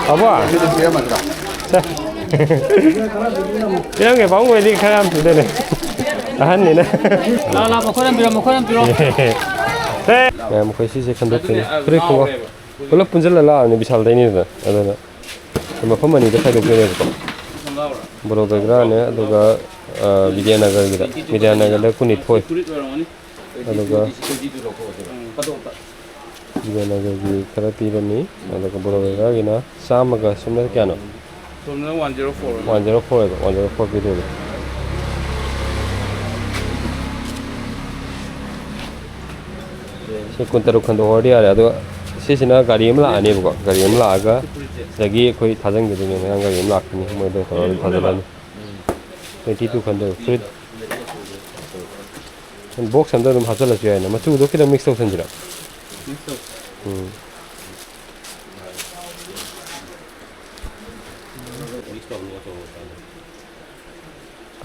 아빠. 자. 이런 게 방법이 가야 되네. 아한이네. 라라 먹고는 빌어. 네. 야, 뭐 거기 시세 컨덕트니. 그래 그거. 원래 분질라라 네 비쌀 되니다. 아다나. 뭐 펌만이 돼 가지고 그래 거. 뭐로베그라네. 누가 비디아나가기다. 비디아나가를 군이 토이. 누가 비디아나가기 카라피라니. 누가 뭐로베그라기나 사마가 숨나 꺄노. 숨나 104. 104에도 104 비디오. kuntaru khando hori ara do sisina gari amla ani bugo gari amla aga jagi koi thajang de ne nga gari amla akni moi do thoro thajalan 22 khando fruit and box under dum hajala jaya na machu do kida mix option jira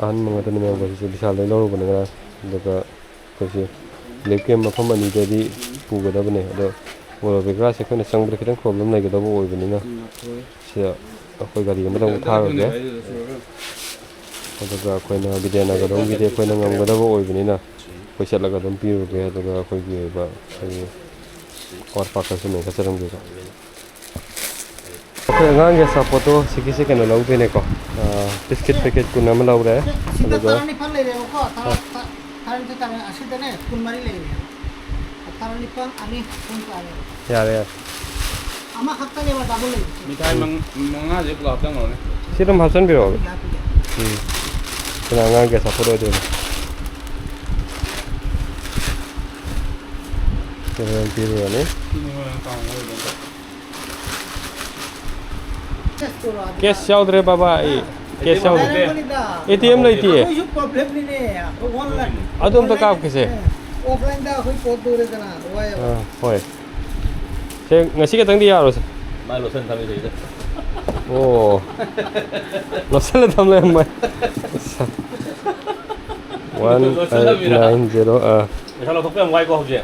an mga tan me ba si bisal dai lo ba nga daga ko si लेकिन मफम अनि दि पुगदबने अदो मोरो बेग्रा से खने संग break खितंग problem लाइगदब ओइबनिना से अखोय गारि अमदं थारगे अदुगा अखोयना बिदेना गदम बिदे अखोयना ngमगदब ओइबनिना पैसालगा दम पिरुगे अदुगा अखोयगी बा और पाकस में कसरंगे अखोय ngang ge sapoto siki se kena lawdene ko biscuit packet kunam lawre अदुगा Taran kita ni asyik dene kun mari lagi. Taran ni pun ani kun kali. ya Ama hakta ni apa double lagi. मिठाई मंगा जे block तंग होने siram hasan biro kena ngang ge sapoto de kena biro ne kes chaudhry baba kes chaudhry ATM leiti hai कोई problem नहीं है online adum to kaap kise offline दा कोई पोत दूर है ना via hoi se ngasi ka tang di yaro se mai lo sen tham ni de oh lo sel tham le mai 1890 ถ้าเราทุกเรื่องไว้ก็ဟုတ်ရဲ့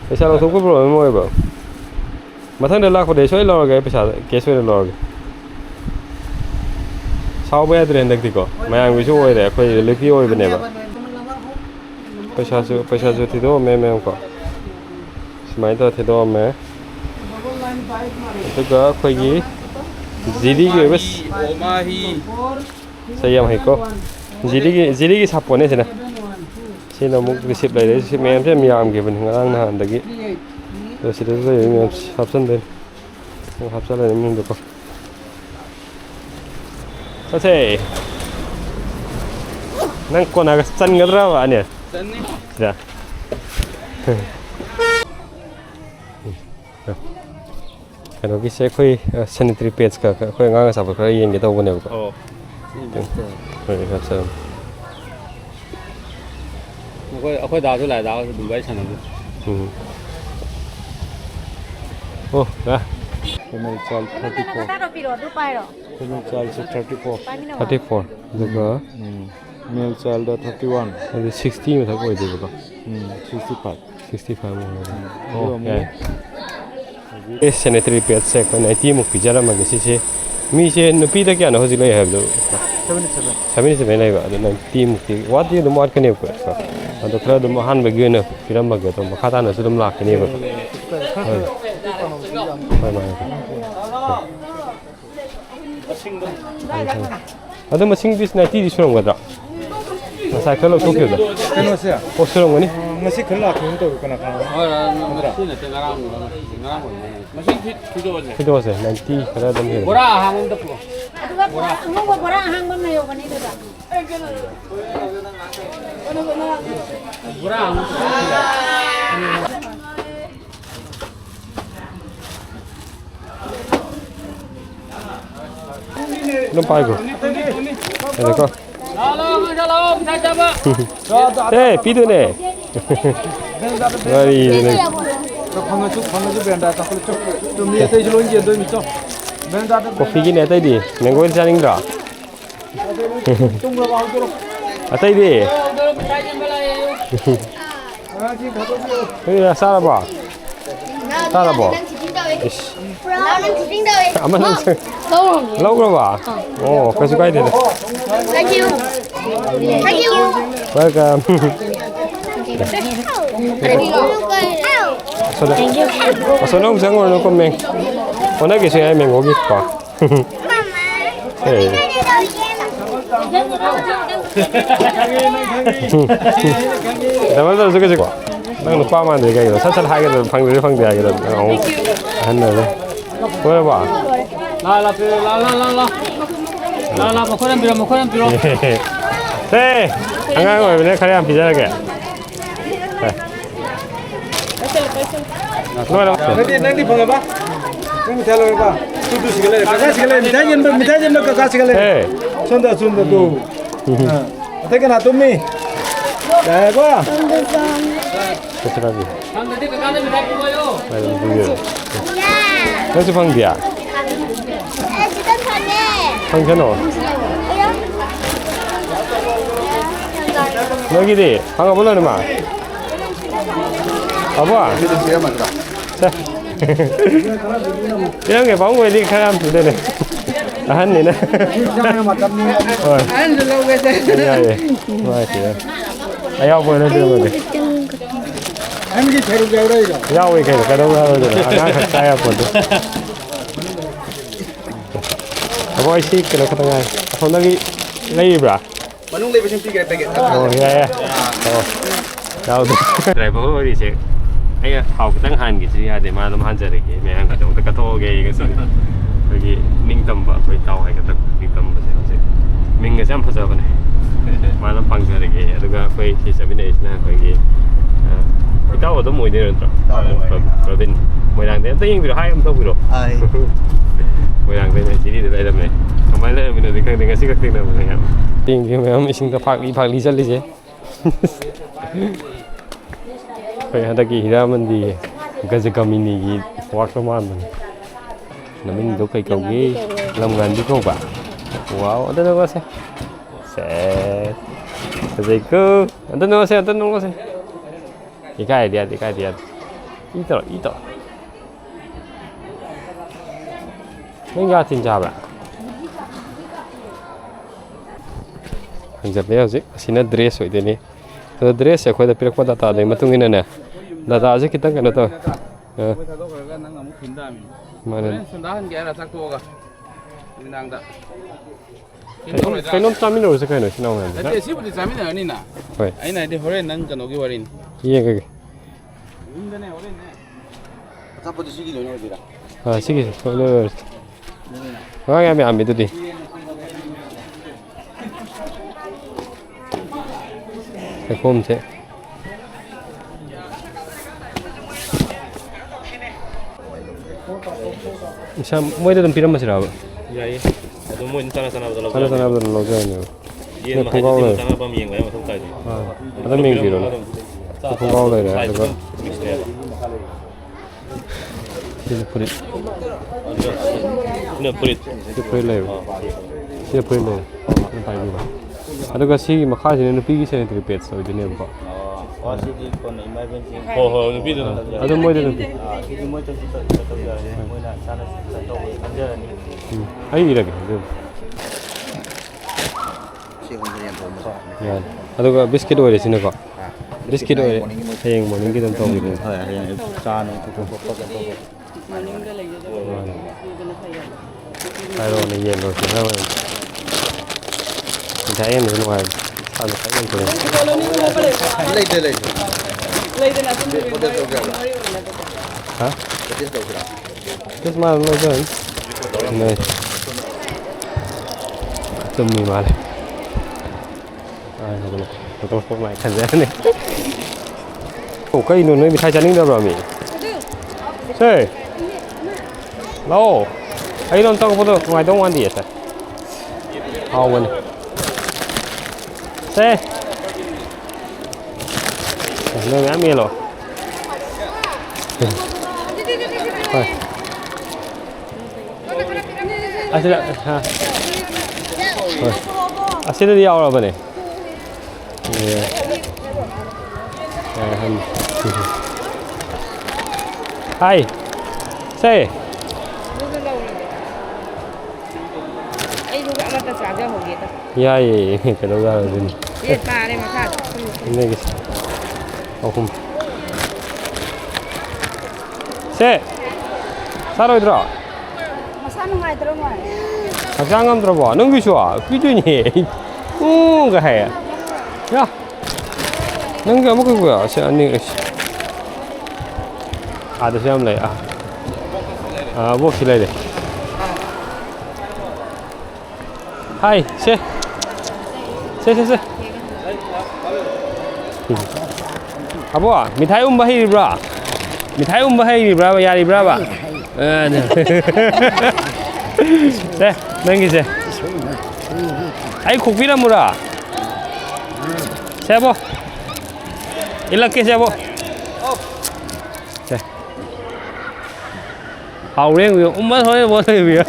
पैसा lo thuk ko problem moi ba mathang de lak de soi lo ge paisa ke soi lo ge sao bây giờ đến được có mấy anh ví dụ vậy đấy khơi lấy cái ôi bên này mà पैसा जो थी तो मैं को समय तो थे तो मैं तो का कोई जीडी के बस ओमाही सही है को जीडी की सापों ने से ना से ना मुझे रिसीव ले रहे से मैं से मियाम के बन नgang ना अंदर तो सिर्फ तो ये मैं हाप्सन दे हाप्सन ले मैं देखो Oke, nang kona san ngadra wa ne? San ni. Ya. Kalau kita koi sanitary pads ka koi ngang sa ba yen ge taw ne ba. Oh.ครับakhoi da chu lai da Dubai chana du. Oh, ya. Payment charge 34. Payment charge 34. 34. Juga. Meal child 31. Ada 60 में था कोई देखो. 65. 65 में. Oh, ya. ये sanitary pads से कोई नहीं मुख पिज़्ज़ा में किसी से मीसे नुपी तक क्या ना हो जिले है तो 77 नहीं बात ना मुख की वाद ये तो मार करने को तो थोड़ा तो महान बगे ना फिर हम बगे तो खाता ना सुधम लाख नहीं बगे ada mesin bis nanti di surung gak? Saya kalau Tokyo dah. Kenapa sih? Oh surung ni? Masih kelak untuk kena kau. Mesin tu aja. Itu aja. Nanti kalau dah ni. Bora hang untuk lo. Bora hang mana yo kan itu dah. Bora hang. Nampak aku. Ada kau. Salam, saya coba. Pidu ni. Mari ni. 방어주 벤다 딱을 좀 위에 대 줄은 이제 너 있죠. 벤다 Kopi gini atai di. Mango ni cari nggak? 좀 물어봐 알도록. Atai di. 아지 가도 Ini salah apa? Salah apa? 나는 주딩다에. 아마는 너무. lâu rồi bà ồ cái số cái này Thank you. Thank you. welcome Thank you. số nó không sáng ngồi nó con mình còn đấy cái số em mình có biết quả Dapat tu suka cakap. Nang lupa mana dia kaya. Sat hai cái phang dia kaya. Oh, anh này. Kau apa? 라라 먹고는 빌어 Hey, angkat kau ini kalian pizza lagi. nanti bangga ba kamu jalan ba tutu segala kakak segala minta jen kakak segala Hey, sonda tuh ada kan atumi ya gua macam lagi. 방금 그 가는 거 보여요 Ada dua. Nanti phang dia. 지금 전에. Phang channel. Lagi di. Phang apa boleh mah? Apa? Yang ke phang boleh di kalian tu deh. Tahan ni nah. Anh lâu cái gì? Ya ya. Masih. Ayah boleh dia boleh. em cái theo đều đây rồi Ya wei kai ka dawo da. Anak saya pun tu. Apa isi kena ke tengah. Apa lagi lagi bra? manung lagi macam tiga paket Oh ya ya. Oh. Tahu tu. Driver ko di sini. Ayah, hau tang han gitu ya, deh malam han cari ke, memang kadang tak tahu ke, gitu. Lagi ning tambah, kau tahu hai kata ning tambah sih. Ming macam apa sahaja ni. Malam pang cari ke, juga kau si sabine isna kau ke. Kita tahu tu mui dia tu. Robin, mui lang dia, tu yang biru hai, am tahu biru. Mui lang dia jadi dia dalam ni. Kamai lah, minat dengan si kakek nama ni. Tinggi memang ising tu pagi cari je. Kaya hadagi hiraman di gazagamini gi workman namin do kay kaugi lamgan di ko ba wow ada no kasi set kasi ko ada no kasi ikai dia ito menga tinja ba hanjap dia sina dress hoy ni तो dress है कोई तो फिर कोई दाता दे मतुंगी ना दाता आज कितना करना तो mana kai nom tamin lo se kai no sinau na Nanti sih boleh jamin ni na. Hoi. Aina di hore nang kan ogi warin. iya ke Indane hore ne. Apa tu sih ni dira. ah sige lo ya me ambil tu di cái khôm thế sao mới được piram masih rawa Ya ya. Itu mau sana sana betul. sana sana betul lo jangan Iya mah itu sana pemiang lah masuk tadi. ada ming piram punggaw lah ya ada ini purit Ini purit. ini purit lah ini purit lah nampak ni ada kasi makasih ni nupi kisah ni terpet so ini apa Wasi di kon emergency. Oh, nupi tu. ada mau dia nupi Ini mau tu kita tahu ya. Mau nak sana tahu ada ni. ayo lagi ya ada ka biscuit boleh sini kok biscuit boleh yang morning kita tahu gitu Yang sana tu tu. Ayo ni yen lo sih lah saya ni nuai ada saya yang kurang hah terus malam lo kan ni cumi malam tôi không lại thành ra này ồ cây nó bị thay chắn đâu rồi mi thế lâu ấy nó tao có được ngoài đông ăn gì vậy hao mình thế nó ngã miên rồi xin ha xin đi ao rồi bên này Hai, say. ꯑꯩꯗꯨꯒ ꯑꯃꯠꯇ ꯆꯥꯖꯍꯧꯒꯦꯗ ꯌꯥꯏꯌꯦ ꯀꯩꯗꯧ ꯌꯥꯔꯣꯏꯗꯣꯏꯅꯤ ꯌꯦꯠ ꯇꯥꯔꯦ ꯃꯈꯥꯗ ꯅꯦꯒꯤ ꯑꯍꯨꯝ ꯁꯦ ꯆꯥꯔꯣꯏꯗ꯭ꯔꯣ ꯃꯁꯥ ꯅꯨꯡꯉꯥꯏꯇ꯭ꯔꯣ ꯃꯣꯏ ꯍꯛꯆꯥꯡ ꯉꯝꯗ꯭ꯔꯕꯣ ꯅꯪꯒꯤꯁꯨ ꯄꯤꯗꯣꯏꯅꯦ ꯎꯒ ꯍꯥꯏꯌꯦ 야 ꯅꯪꯒꯤ ꯑꯃꯨꯛ ꯀꯩꯀꯣ야 ꯁꯤ ꯑꯅꯤ ꯑꯥꯗꯁꯨ ꯌꯥꯝ ꯂꯩ ꯕꯣꯛꯁꯤ ꯂꯩꯔꯦ ꯍꯥꯏ ꯁꯦ ꯑꯕꯣ ꯃꯤꯊꯥꯏ ꯎꯝꯕ ꯍꯩꯔꯤꯕ꯭ꯔꯥ ꯃꯤꯊꯥꯏ ꯎꯝꯕ ꯍꯩꯔꯤꯕ꯭ꯔꯥꯕ ꯌꯥꯔꯤꯕ꯭ꯔꯥꯕ ꯁꯦ ꯅꯪꯒꯤꯁꯦ ꯑꯩ ꯈꯣꯛꯄꯤꯔꯝꯃꯨꯔꯥ ꯁꯦꯕꯣ ilagay siya po. Hauring yung ummas hoy mo tayo biya.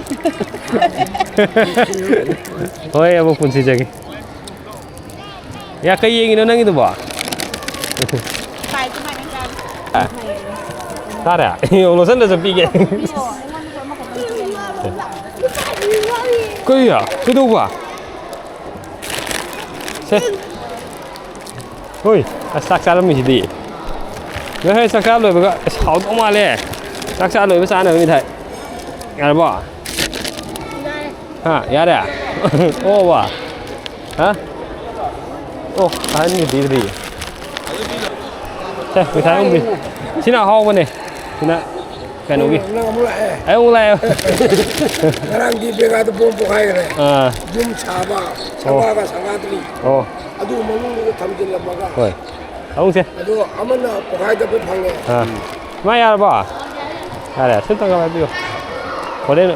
Hoy abo punsi jagi. Ya kayo yung inanang ito ba? Tara, yung losan na sa pigay. Kaya, ito ba? Ôi, sắc xa lắm mình chỉ đi. Nó hơi sắc xa rồi mà gọi 6 tổng mà lẹ. Sắc xa rồi mới xa nữa như thế. Nghe được bỏ? Hả, giá đấy à? Ô bà. Hả? Ô, anh nhìn tí gì? Đây, mình thấy không đi. Xin nào ho bên này. Xin nào. Cái nó đi. Ấy ông lại. 나랑 집에가도 뽕뽕하게 좀 잡아. 잡아가 상가들이. 아주 먹는 거 담질러 먹어. Rồi. Ông xem. 아주 아무나 뽕하게 그 방에. Mai à bà. À để xin tao các bạn biết. Có đến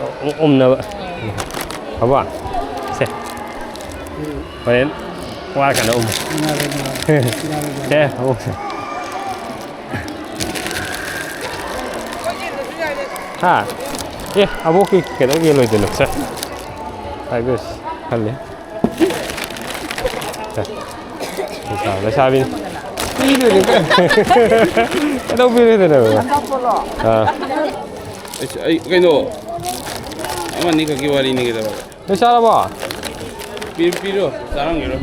nào. Hả bà? Xem. Có đến qua cả nó Xem, ông. Ha. 예, 아보키 계속 일로 이제 넣자. 아이고, 할래. 자, 자, 샤빈. 이러니까. 너무 이러더라고. Ay, kayo. Aman ni kakiwali ni kita. 너 살아봐. Piro, sarang giro.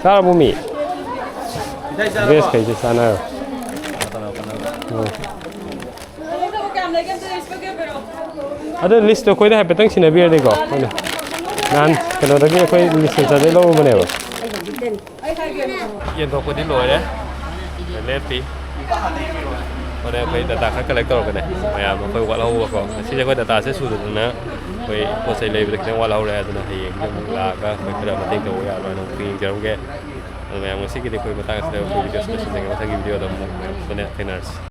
살아보미. 베스트 이제 사나요. Ada list tôi đã phải tăng xin bia đây có. Nan, cái đó cái tôi list ra đây lâu mà nè. Yên tôi có đi lùi đấy. Lên tí. Ở đây phải data khác cái collector cái này. Mà phải qua lâu rồi. Xin cho cái data sẽ sử dụng nữa. Phải có xây lên được cái qua lâu rồi rồi thì hiện là cái phải cái đó mà tính đầu ra rồi nó pin cho cái. Mà mình sẽ cái đi coi mà tăng sẽ video special này mà tăng video đó mà cái này